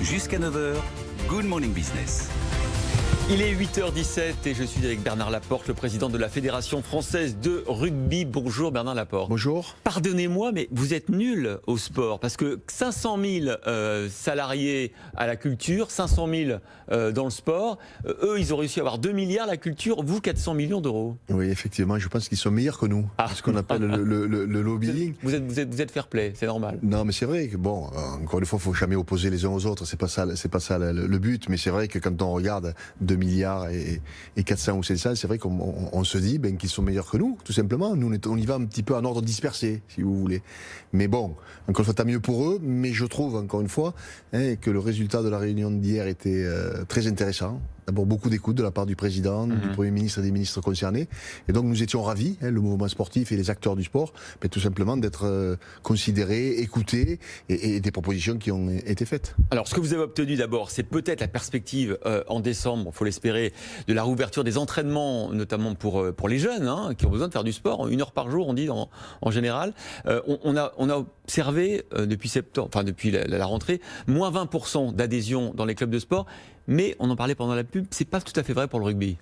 Jusqu'à 9h, Good Morning Business. Il est 8h17 et je suis avec Bernard Laporte, le président de la Fédération française de rugby. Bonjour Bernard Laporte. Bonjour. Pardonnez-moi, mais vous êtes nul au sport parce que 500 000 salariés à la culture, 500 000 dans le sport. Eux, ils ont réussi à avoir 2 milliards la culture, vous 400 millions d'euros. Oui, effectivement, je pense qu'ils sont meilleurs que nous. Ce qu'on appelle le lobbying. Vous êtes fair play, c'est normal. Non, mais c'est vrai que, bon, encore une fois, il ne faut jamais opposer les uns aux autres. C'est pas ça le but. Mais c'est vrai que quand on regarde 2 milliards et 400 ou 500, c'est vrai qu'on se dit qu'ils sont meilleurs que nous, tout simplement. Nous, on y va un petit peu en ordre dispersé, si vous voulez. Mais bon, encore une fois, tant mieux pour eux. Mais je trouve, encore une fois, que le résultat de la réunion d'hier était très intéressant. D'abord, beaucoup d'écoute de la part du président, du Premier ministre et des ministres concernés. Et donc, nous étions ravis, le mouvement sportif et les acteurs du sport, tout simplement d'être considérés, écoutés et des propositions qui ont été faites. Alors, ce que vous avez obtenu d'abord, c'est peut-être la perspective en décembre, il faut l'espérer, de la réouverture des entraînements, notamment pour les jeunes qui ont besoin de faire du sport, 1 heure par jour, on dit en général. On a observé depuis septembre, enfin depuis la rentrée, moins 20% d'adhésion dans les clubs de sport. Mais on en parlait pendant la pub, c'est pas tout à fait vrai pour le rugby.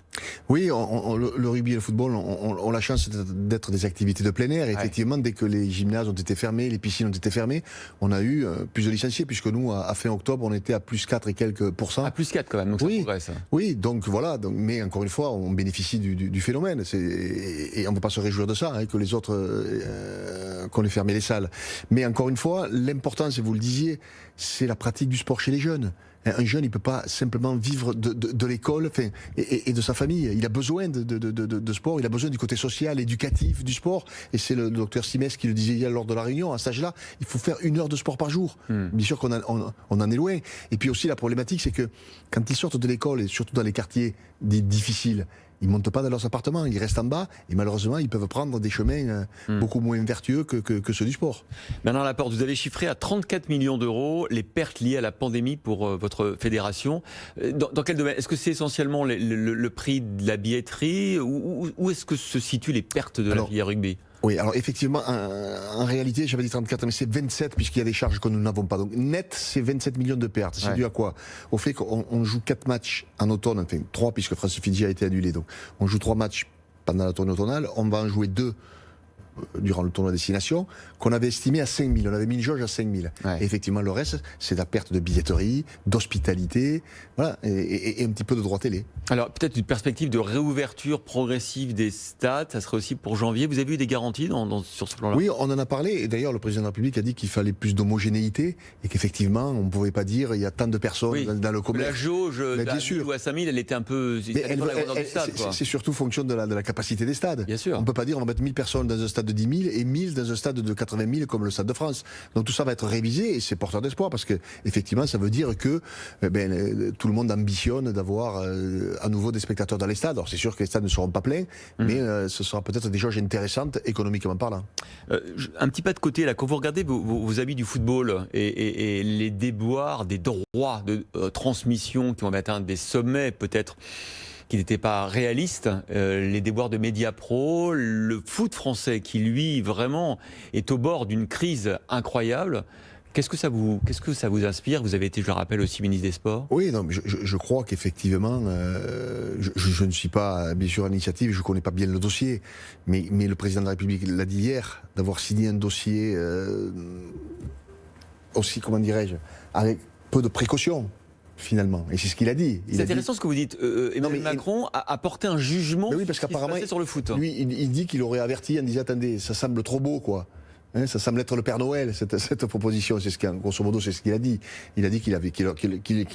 Oui, le rugby et le football ont la chance d'être des activités de plein air. Et effectivement, dès que les gymnases ont été fermés, les piscines ont été fermées, on a eu plus de licenciés, puisque nous, à fin octobre, on était à plus 4 et quelques %. À plus 4 quand même, donc ça progresse. Oui, donc voilà. Mais encore une fois, on bénéficie du phénomène. Et on ne peut pas se réjouir de ça, que les autres, qu'on ait fermé les salles. Mais encore une fois, l'important, et vous le disiez, c'est la pratique du sport chez les jeunes. Un jeune, il ne peut pas simplement vivre de l'école et de sa famille. Il a besoin de sport, il a besoin du côté social, éducatif du sport. Et c'est le docteur Simès qui le disait hier lors de la réunion. À cet âge-là, il faut faire 1 heure de sport par jour. Bien sûr qu'on en est loin. Et puis aussi, la problématique, c'est que quand ils sortent de l'école, et surtout dans les quartiers difficiles, ils ne montent pas dans leurs appartements, ils restent en bas et malheureusement ils peuvent prendre des chemins beaucoup moins vertueux que ceux du sport. Bernard Laporte, vous avez chiffré à 34 millions d'euros les pertes liées à la pandémie pour votre fédération. Dans quel domaine? Est-ce que c'est essentiellement le prix de la billetterie ou est-ce que se situent les pertes de la filière rugby? Oui, alors effectivement, en réalité, j'avais dit 34, mais c'est 27 puisqu'il y a des charges que nous n'avons pas. Donc net, c'est 27 millions de pertes. C'est dû à quoi? Au fait qu'on joue 4 matchs en automne, enfin 3 puisque France-Fidji a été annulé. Donc on joue 3 matchs pendant la tournée automnale, on va en jouer 2 durant le tournoi destination, qu'on avait estimé à 5 000. On avait mis une jauge à 5 000. Et effectivement, le reste, c'est la perte de billetterie, d'hospitalité, voilà, et un petit peu de droit télé. Alors, peut-être une perspective de réouverture progressive des stades, ça serait aussi pour janvier. Vous avez eu des garanties sur ce plan-là? Oui, on en a parlé. Et d'ailleurs, le président de la République a dit qu'il fallait plus d'homogénéité et qu'effectivement, on ne pouvait pas dire il y a tant de personnes dans le commerce. La jauge à 1 000 ou à 5 000, elle était un peu... C'est surtout fonction de la capacité des stades. Bien sûr. On ne peut pas dire on va mettre 1000 personnes dans un stade de 10 000 et 1000 dans un stade de 80 000 comme le Stade de France. Donc tout ça va être révisé et c'est porteur d'espoir parce que effectivement ça veut dire que tout le monde ambitionne d'avoir à nouveau des spectateurs dans les stades. Alors c'est sûr que les stades ne seront pas pleins, mais ce sera peut-être des jauges intéressantes économiquement parlant. Un petit pas de côté là, quand vous regardez vos amis du football et les déboires des droits de transmission qui ont atteint des sommets peut-être qui n'étaient pas réalistes, les déboires de Mediapro, le foot français qui lui vraiment est au bord d'une crise incroyable. Qu'est-ce que ça vous inspire? Vous avez été, je le rappelle, aussi ministre des Sports. Oui, non, je crois qu'effectivement, je ne suis pas bien sûr à l'initiative, je ne connais pas bien le dossier, mais le président de la République l'a dit hier, d'avoir signé un dossier aussi, comment dirais-je, avec peu de précautions. Finalement, et c'est ce qu'il a dit. C'est intéressant ce que vous dites. Emmanuel Macron a porté un jugement sur le foot. Lui, il dit qu'il aurait averti en disant attendez, ça semble trop beau, quoi. Ça semble être le Père Noël, cette proposition. Grosso modo, c'est ce qu'il a dit. Il a dit qu'il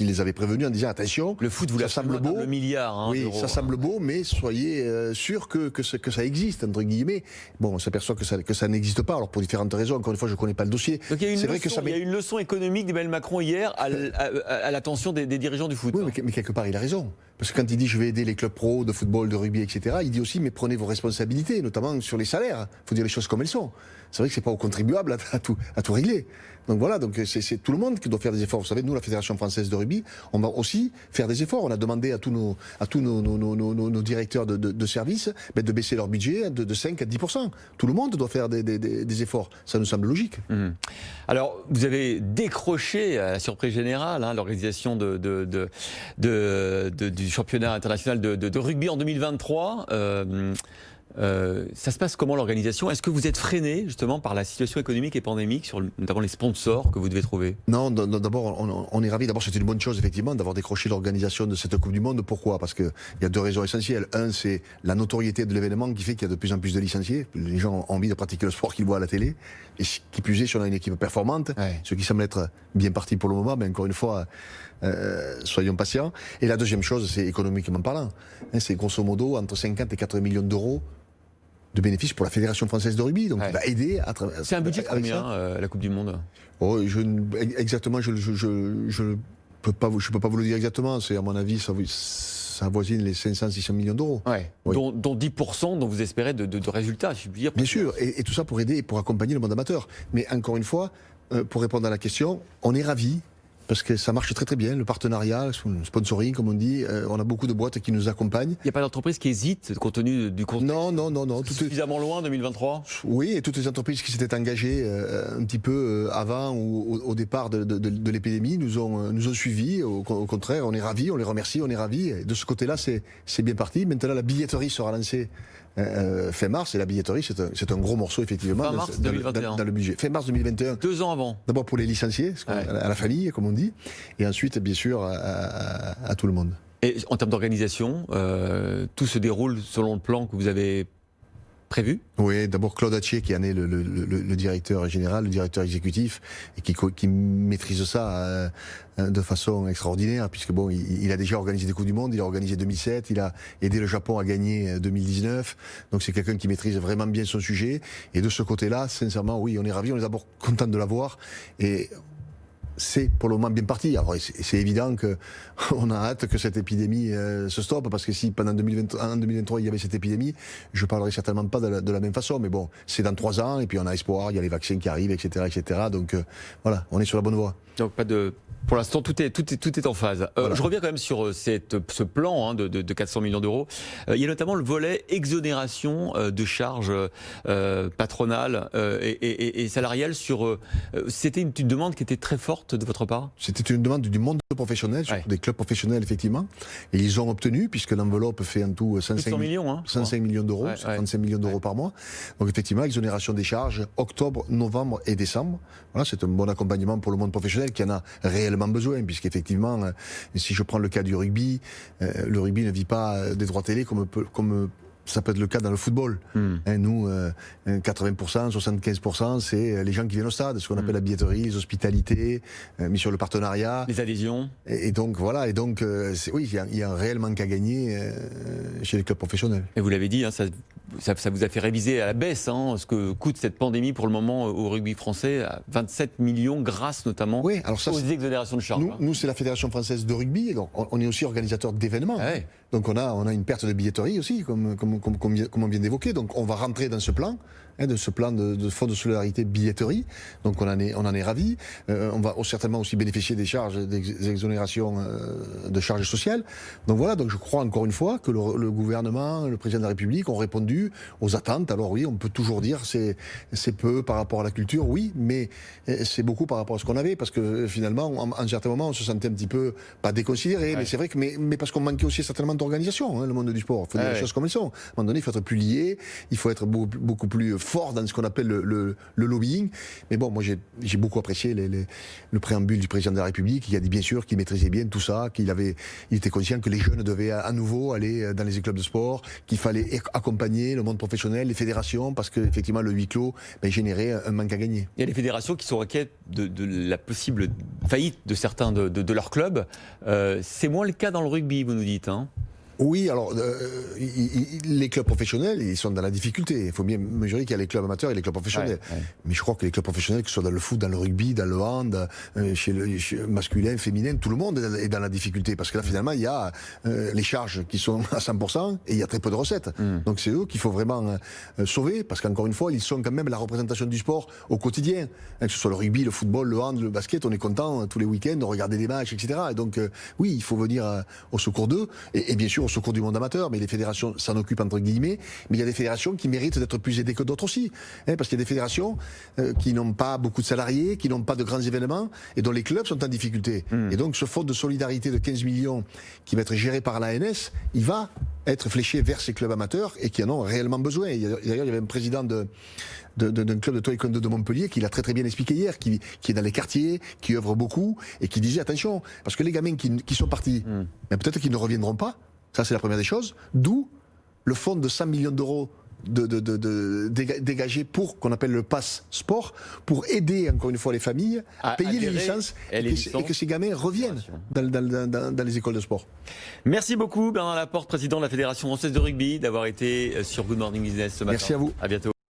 les avait prévenus en disant attention. Le foot, ça semble beau. Le milliard. Oui, ça semble beau, mais soyez sûrs que ça existe entre guillemets. Bon, on s'aperçoit que ça n'existe pas. Alors pour différentes raisons. Encore une fois, je ne connais pas le dossier. Donc il y a eu une leçon économique d'Emmanuel Macron hier à l'attention des dirigeants du foot. Oui, mais quelque part, il a raison. Parce que quand il dit je vais aider les clubs pro de football, de rugby, etc., il dit aussi mais prenez vos responsabilités, notamment sur les salaires. Il faut dire les choses comme elles sont. C'est vrai que c'est pas aux contribuables à tout régler. Donc voilà, donc c'est tout le monde qui doit faire des efforts. Vous savez, nous, la Fédération française de rugby, on va aussi faire des efforts. On a demandé à tous nos directeurs de services de baisser leur budget de 5 à 10%. Tout le monde doit faire des efforts. Ça nous semble logique. Alors, vous avez décroché, à la surprise générale, l'organisation du championnat international de rugby en 2023. Ça se passe comment l'organisation? Est-ce que vous êtes freiné justement par la situation économique et pandémique sur notamment les sponsors que vous devez trouver? Non, d'abord on est ravis. D'abord c'est une bonne chose effectivement d'avoir décroché l'organisation de cette Coupe du Monde. Pourquoi? Parce qu'il y a 2 raisons essentielles. Un, c'est la notoriété de l'événement qui fait qu'il y a de plus en plus de licenciés. Les gens ont envie de pratiquer le sport qu'ils voient à la télé. Et qui plus est, si on a une équipe performante, ce qui semble être bien parti pour le moment, mais encore une fois, soyons patients. Et la deuxième chose, c'est économiquement parlant. C'est grosso modo entre 50 et 80 millions d'euros de bénéfices pour la Fédération française de rugby, donc il va aider à travers. C'est un budget de combien la Coupe du Monde? Exactement, je peux pas vous le dire exactement. C'est à mon avis, ça avoisine les 500-600 millions d'euros. Oui. Dont 10% dont vous espérez de résultats, je veux dire. Bien sûr, et tout ça pour aider et pour accompagner le monde amateur. Mais encore une fois, pour répondre à la question, on est ravis. Parce que ça marche très très bien, le partenariat, le sponsoring comme on dit, on a beaucoup de boîtes qui nous accompagnent. Il n'y a pas d'entreprise qui hésite compte tenu du contexte? Non. C'est suffisamment loin 2023? Oui, et toutes les entreprises qui s'étaient engagées un petit peu avant ou au départ de l'épidémie nous ont suivis. Au contraire, on est ravis, on les remercie, on est ravis. Et de ce côté-là, c'est bien parti. Maintenant, la billetterie sera lancée fin mars, et la billetterie, c'est un gros morceau, effectivement, fin mars 2021. Dans le budget. Fin mars 2021. 2 ans avant. D'abord pour les licenciés, à la famille, comme on dit, et ensuite, bien sûr, à tout le monde. Et en termes d'organisation, tout se déroule selon le plan que vous avez prévu? Oui, d'abord Claude Hattier, qui en est le directeur général, le directeur exécutif, et qui maîtrise ça de façon extraordinaire, puisque bon, il a déjà organisé des Coupes du Monde, il a organisé 2007, il a aidé le Japon à gagner 2019, donc c'est quelqu'un qui maîtrise vraiment bien son sujet, et de ce côté-là, sincèrement, oui, on est ravis, on est d'abord content de l'avoir, et c'est pour le moment bien parti. Alors c'est évident qu'on a hâte que cette épidémie se stoppe, parce que si pendant 2023 il y avait cette épidémie, je parlerai certainement pas de la même façon, mais bon, c'est dans 3 ans, et puis on a espoir, il y a les vaccins qui arrivent, etc. Donc voilà, on est sur la bonne voie. Donc pour l'instant, tout est en phase. Voilà. Je reviens quand même sur ce plan de 400 millions d'euros. Il y a notamment le volet exonération de charges patronales et salariales. C'était une demande qui était très forte de votre part? C'était une demande du monde professionnel, des clubs professionnels, effectivement. Et ils ont obtenu, puisque l'enveloppe fait en tout 105 millions d'euros, 35 millions d'euros par mois. Donc effectivement, exonération des charges, octobre, novembre et décembre. Voilà, c'est un bon accompagnement pour le monde professionnel qui en a réellement besoin, puisqu'effectivement, si je prends le cas du rugby, le rugby ne vit pas des droits télé comme ça peut être le cas dans le football. Nous, 80%, 75%, c'est les gens qui viennent au stade, ce qu'on appelle la billetterie, les hospitalités, mis sur le partenariat. Les adhésions. Et donc, voilà, oui, il y a un réel manque à gagner chez les clubs professionnels. Et vous l'avez dit, ça vous a fait réviser à la baisse ce que coûte cette pandémie pour le moment au rugby français, à 27 millions grâce notamment aux exonérations de charges. Nous, c'est la Fédération française de rugby, donc on est aussi organisateur d'événements. Donc on a une perte de billetterie aussi, comme on vient d'évoquer. Donc on va rentrer dans ce plan, de ce plan de fonds de solidarité billetterie. Donc on en est ravis. On va certainement aussi bénéficier des charges, des exonérations de charges sociales. Donc voilà, donc je crois encore une fois que le gouvernement, le président de la République ont répondu aux attentes. Alors oui, on peut toujours dire c'est peu par rapport à la culture, oui, mais c'est beaucoup par rapport à ce qu'on avait, parce que finalement, en certains moments, on se sentait un petit peu, pas déconsidéré, mais c'est vrai que, mais parce qu'on manquait aussi certainement d'organisation, le monde du sport. Il faut dire les choses comme elles sont. À un moment donné, il faut être plus lié, il faut être beaucoup plus fort dans ce qu'on appelle le lobbying. Mais bon, moi j'ai beaucoup apprécié le préambule du président de la République, qui a dit bien sûr qu'il maîtrisait bien tout ça, qu'il était conscient que les jeunes devaient à nouveau aller dans les clubs de sport, qu'il fallait accompagner le monde professionnel, les fédérations, parce qu'effectivement le huis clos générait un manque à gagner. Il y a les fédérations qui sont inquiètes de la possible faillite de certains de leurs clubs. C'est moins le cas dans le rugby, vous nous dites, Oui, alors les clubs professionnels, ils sont dans la difficulté. Il faut bien mesurer qu'il y a les clubs amateurs et les clubs professionnels. Ouais. Mais je crois que les clubs professionnels, que ce soit dans le foot, dans le rugby, dans le hand, chez masculin, féminin, tout le monde est dans la difficulté. Parce que là, finalement, il y a les charges qui sont à 100% et il y a très peu de recettes. Donc c'est eux qu'il faut vraiment sauver. Parce qu'encore une fois, ils sont quand même la représentation du sport au quotidien. Que ce soit le rugby, le football, le hand, le basket, on est content tous les week-ends de regarder des matchs, etc. Et donc, oui, il faut venir au secours d'eux. Et bien sûr, au secours du monde amateur, mais les fédérations s'en occupent entre guillemets, mais il y a des fédérations qui méritent d'être plus aidées que d'autres aussi, parce qu'il y a des fédérations qui n'ont pas beaucoup de salariés, qui n'ont pas de grands événements, et dont les clubs sont en difficulté. Et donc ce fonds de solidarité de 15 millions qui va être géré par l'ANS, il va être fléché vers ces clubs amateurs et qui en ont réellement besoin. D'ailleurs, il y avait un président d'un club de taekwondo de Montpellier qui l'a très bien expliqué hier, qui est dans les quartiers, qui œuvre beaucoup, et qui disait attention, parce que les gamins qui sont partis, ben peut-être qu'ils ne reviendront pas. Ça, c'est la première des choses. D'où le fonds de 100 millions d'euros dégagé pour qu'on appelle le pass sport, pour aider encore une fois les familles à payer les licences et que ces gamins reviennent dans les écoles de sport. Merci beaucoup Bernard Laporte, président de la Fédération française de rugby, d'avoir été sur Good Morning Business ce matin. Merci à vous. À bientôt.